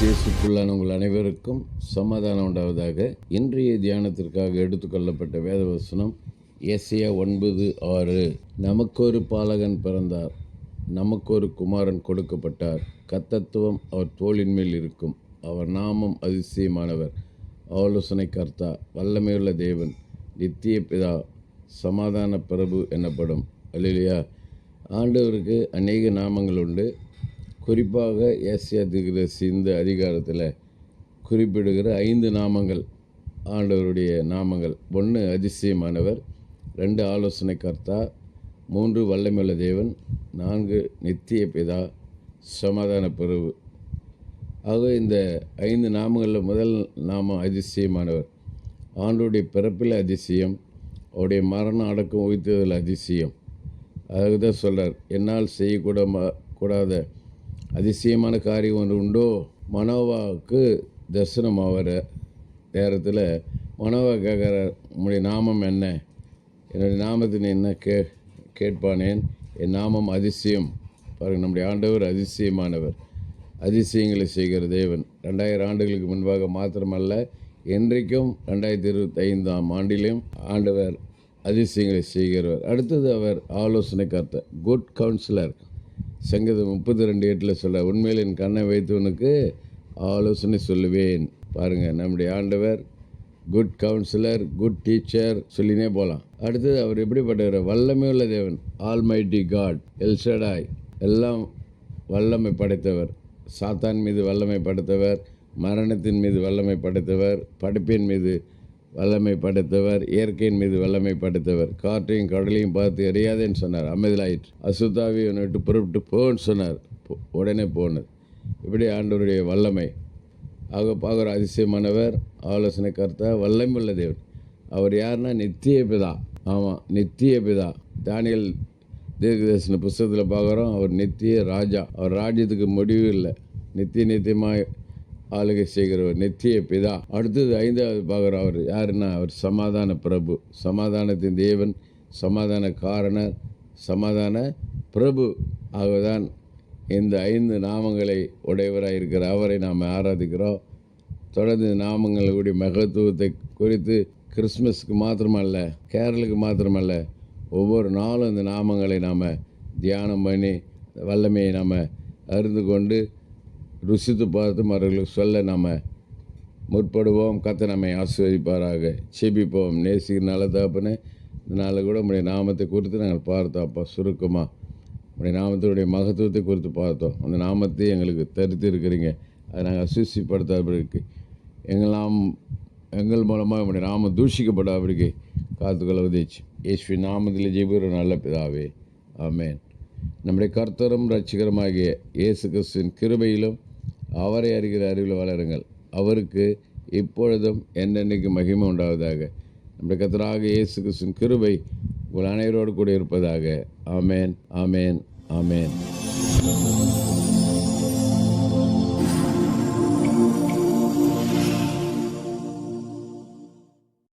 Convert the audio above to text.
இயேசுக்குள்ளான உங்கள் அனைவருக்கும் சமாதானம் உண்டாவதாக. இன்றைய தியானத்திற்காக எடுத்துக்கொள்ளப்பட்ட வேதவசனம் ஏசாயா 9:6. நமக்கொரு பாலகன் பிறந்தார், நமக்கொரு குமாரன் கொடுக்கப்பட்டார், கர்த்தத்துவம் அவர் தோளின் மேல் இருக்கும். அவர் நாமம் அதிசயமானவர், ஆலோசனை கர்த்தா, வல்லமையுள்ள தேவன், நித்திய பிதா, சமாதான பிரபு எனப்படும். அல்லேலூயா. ஆண்டவருக்கு அநேக நாமங்கள் உண்டு. குறிப்பாக ஏசாயா தீர்க்கதரிசி இந்த அதிகாரத்தில் குறிப்பிடுகிற 5 நாமங்கள் ஆண்டவருடைய நாமங்கள். 1 அதிசயமானவர், 2 ஆலோசனை கர்த்தா, 3 வல்லமையுள்ள தேவன், 4 நித்திய பிதா, சமாதான பிரபு. ஆக இந்த 5 நாமங்களில் முதல் நாமம் அதிசயமானவர். ஆண்டவருடைய பிறப்பில் அதிசயம், அவருடைய மரணம் அடக்கம் உயிர்த்ததில் அதிசயம். அதுக்கு தான் சொல்கிறார், என்னால் செய்யக்கூடாத அதிசயமான காரியம் ஒன்று உண்டோ. மனோவாவுக்கு தரிசனம் ஆகிற நேரத்தில் மனோவா கேட்குறார், உங்களுடைய நாமம் என்ன? என்னுடைய நாமத்தின் என்ன கேட்பானேன்? என் நாமம் அதிசயம். பாருங்கள், நம்முடைய ஆண்டவர் அதிசயமானவர், அதிசயங்களை செய்கிற தேவன். 2000 ஆண்டுகளுக்கு முன்பாக மாத்திரமல்ல, இன்றைக்கும் 2025ஆம் ஆண்டிலும் ஆண்டவர் அதிசயங்களை செய்கிறவர். அடுத்தது அவர் ஆலோசனை கர்த்தர், குட் கவுன்சிலர். சங்கீதம் 32:8 சொல்ல, உண்மையில் என் கண்ணை வைத்தவனுக்கு ஆலோசனை சொல்லுவேன். பாருங்கள், நம்முடைய ஆண்டவர் குட் கவுன்சிலர், குட் டீச்சர் சொல்லினே போகலாம். அடுத்தது அவர் எப்படிப்பட்டவர்? வல்லமையுள்ள தேவன், ஆல்மைட்டி காட், எல்ஷடாய், எல்லாம் வல்லமை படைத்தவர். சாத்தான் மீது வல்லமை படைத்தவர், மரணத்தின் மீது வல்லமை படைத்தவர், படைப்பின் மீது வல்லமை படைத்தவர், இயற்கையின் மீது வல்லமை படைத்தவர். காற்றையும் கடலையும் பார்த்து எறியாதேன்னு சொன்னார், அமைதலாயிற்று. அசுத்தாவி விட்டு புறப்பட்டு போன்னு சொன்னார், உடனே போனது. இப்படி ஆண்டவருடைய வல்லமை. ஆக பார்க்குற அதிசயமானவர், ஆலோசனை கர்த்தா, வல்லமையுள்ள தேவன். அவர் யாருன்னா நித்திய பிதா. ஆமாம், நித்திய பிதா. தானியேல் தீர்க்கதரிசன புஸ்தகத்தில் பார்க்குறோம், அவர் நித்திய ராஜா. அவர் ராஜ்யத்துக்கு முடிவு இல்லை, நித்தியமாக ஆளுகை செய்கிறவர், நித்திய பிதா. அடுத்தது 5வது பார்க்குறோம், அவர் யாருன்னா அவர் சமாதான பிரபு, சமாதானத்தின் தேவன், சமாதான காரணர், சமாதான பிரபு. ஆகதான் இந்த 5 நாமங்களை உடையவராக இருக்கிற அவரை நாம் ஆராதிக்கிறோம். தொடர்ந்து நாமங்களுடைய மகத்துவத்தை குறித்து கிறிஸ்மஸுக்கு மாத்திரமல்ல, கேரளுக்கு மாத்திரமல்ல, ஒவ்வொரு நாளும் இந்த நாமங்களை நாம் தியானம் பண்ணி வல்லமையை நாம் அறிந்து கொண்டு ருசித்து பார்த்து மற்றவர்களுக்கு சொல்ல நாம் முற்படுவோம். கர்த்தர் நம்மை ஆசீர்வதிப்பாராக. செபிப்போம். நேசிக்கிற நல்ல தகப்பனே, இந்த நாளில் கூட உங்களுடைய நாமத்தை குறித்து நாங்கள் பார்த்தோம். அப்போ சுருக்கமாக உங்களுடைய நாமத்தினுடைய மகத்துவத்தை குறித்து பார்த்தோம். அந்த நாமத்தை எங்களுக்கு தரித்து இருக்கிறீங்க. அதை நாங்கள் அசூசிப்படுத்தாதபடிக்கு, எங்கள் மூலமாக உங்களுடைய நாமம் தூஷிக்கப்படாதபடிக்கு காத்துக்கொள்ள உதவிச்சு. இயேசுவின் நாமத்தில் ஜெபிக்கிற நல்ல பிதாவே, ஆமென். நம்முடைய கர்த்தரும் இரட்சகருமாகிய இயேசு கிறிஸ்துவின் கிருபையிலும் அவரை அறிகிற அறிவில் வளருங்கள். அவருக்கு இப்பொழுதும் என்னென்னைக்கு மகிமை உண்டாவதாக. நம்முடைய கர்த்தராகிய இயேசு கிறிஸ்துவின் கிருபை உங்கள் அனைவரோடு கூட இருப்பதாக. ஆமென், ஆமென், ஆமென்.